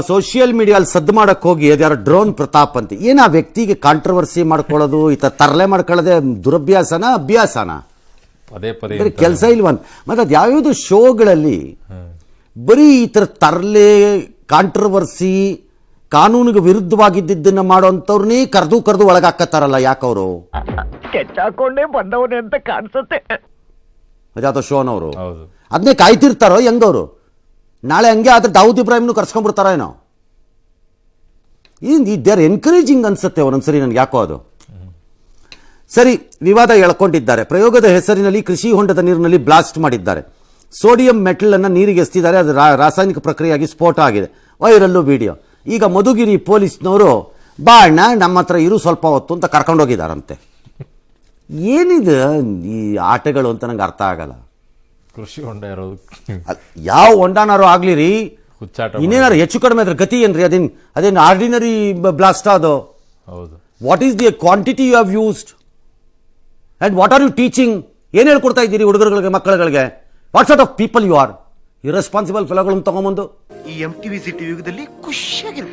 Social ಮೀಡಿಯಾದಲ್ಲಿ ಸದ್ದು ಮಾಡಕ್ಕೆ ಹೋಗಿ ಅದ್ಯಾರೋ ಡ್ರೋನ್ ಪ್ರತಾಪ್ ಅಂತ ಏನು ಆ ವ್ಯಕ್ತಿಗೆ ಕಾಂಟ್ರವರ್ಸಿ ಮಾಡ್ಕೊಳ್ಳೋದು ಈ ಥರ ತರಲೆ ಮಾಡ್ಕೊಳ್ಳೋದೆ ದುರಭ್ಯಾಸನ ಅಭ್ಯಾಸನ ಪದೇ ಪದೇ ಕೆಲಸ ಇಲ್ವಂತ. ಮತ್ತೆ ಅದು ಯಾವ್ಯಾವುದು ಶೋಗಳಲ್ಲಿ ಬರೀ ಈ ಥರ ತರಲೆ ಕಾಂಟ್ರವರ್ಸಿ ಕಾನೂನಿಗೆ ವಿರುದ್ಧವಾಗಿದ್ದನ್ನ ಮಾಡೋಂಥವ್ರನ್ನೇ ಕರೆದು ಒಳಗಾಕತ್ತಾರಲ್ಲ ಯಾಕವರು ಕೆಚ್ಚಾಕೊಂಡೇ ಬಂದವನೇ ಅಂತ ಕಾಣಿಸುತ್ತೆ. ಅದ್ಯಾವುದೋ ಶೋನವರು ಹೌದು. ಅದನ್ನೇ ಕಾಯ್ತಿರ್ತಾರೋ ಹೆಂಗವರು ನಾಳೆ ಹಂಗೆ ಆದ್ರೆ ದಾವೂದ್ ಇಬ್ರಾಹಿಮ್ನು ಕರ್ಸ್ಕೊಂಡ್ಬಿಡ್ತಾರ ಏನೋ. ದೇ ಆರ್ ಎನ್ಕರೇಜಿಂಗ್ ಅನ್ಸುತ್ತೆ ಒಂದೊಂದ್ಸರಿ ನನಗೆ ಯಾಕೋ ಅದು. ಸರಿ, ವಿವಾದ ಎಳ್ಕೊಂಡಿದ್ದಾರೆ. ಪ್ರಯೋಗದ ಹೆಸರಿನಲ್ಲಿ ಕೃಷಿ ಹೊಂಡದ ನೀರಿನಲ್ಲಿ ಬ್ಲಾಸ್ಟ್ ಮಾಡಿದ್ದಾರೆ. ಸೋಡಿಯಂ ಮೆಟಲ್ ಅನ್ನು ನೀರಿಗೆ ಎಸ್ತಿದ್ದಾರೆ. ಅದು ರಾಸಾಯನಿಕ ಪ್ರಕ್ರಿಯೆಯಾಗಿ ಸ್ಫೋಟ ಆಗಿದೆ. Viral video. ಈಗ ಮಧುಗಿರಿ ಪೊಲೀಸ್ನವರು ಬಾ ಅಣ್ಣ ನಮ್ಮ ಹತ್ರ ಇರು ಸ್ವಲ್ಪ ಹೊತ್ತು ಅಂತ ಕರ್ಕೊಂಡೋಗಿದ್ದಾರಂತೆ. ಏನಿದೆ ಈ ಆಟಗಳು ಅಂತ ನಂಗೆ ಅರ್ಥ ಆಗಲ್ಲ. ಕೃಷಿ ಹೊಂಡ ಇರೋದು ಯಾವ ಹೊಂಡನಾರು ಆಗ್ಲಿ ರೀ, ಹುಚ್ಚಾಟ ಇನ್ನೇನಾರು ಹೆಚ್ಚು ಕಡಿಮೆ ಅದ್ರ ಗತಿ ಏನ್ರಿ? ಅದೇನು ಆರ್ಡಿನರಿ ಬ್ಲಾಸ್ಟ್ ಅದು? ಹೌದು. What is the quantity you have used and what are you teaching? ಏನು ಹೇಳ್ಕೊಡ್ತಾ ಇದ್ದೀರಿ ಹುಡುಗರುಗಳಿಗೆ, ಮಕ್ಕಳುಗಳಿಗೆ? What sort of people you are? Irresponsible ಫೆಲೋಗಳನ್ನು ತಗೊಂಬಂದು ಈ MTV ಸಿಟಿ ಯುಗದಲ್ಲಿ ಖುಷಿಯಾಗಿರು.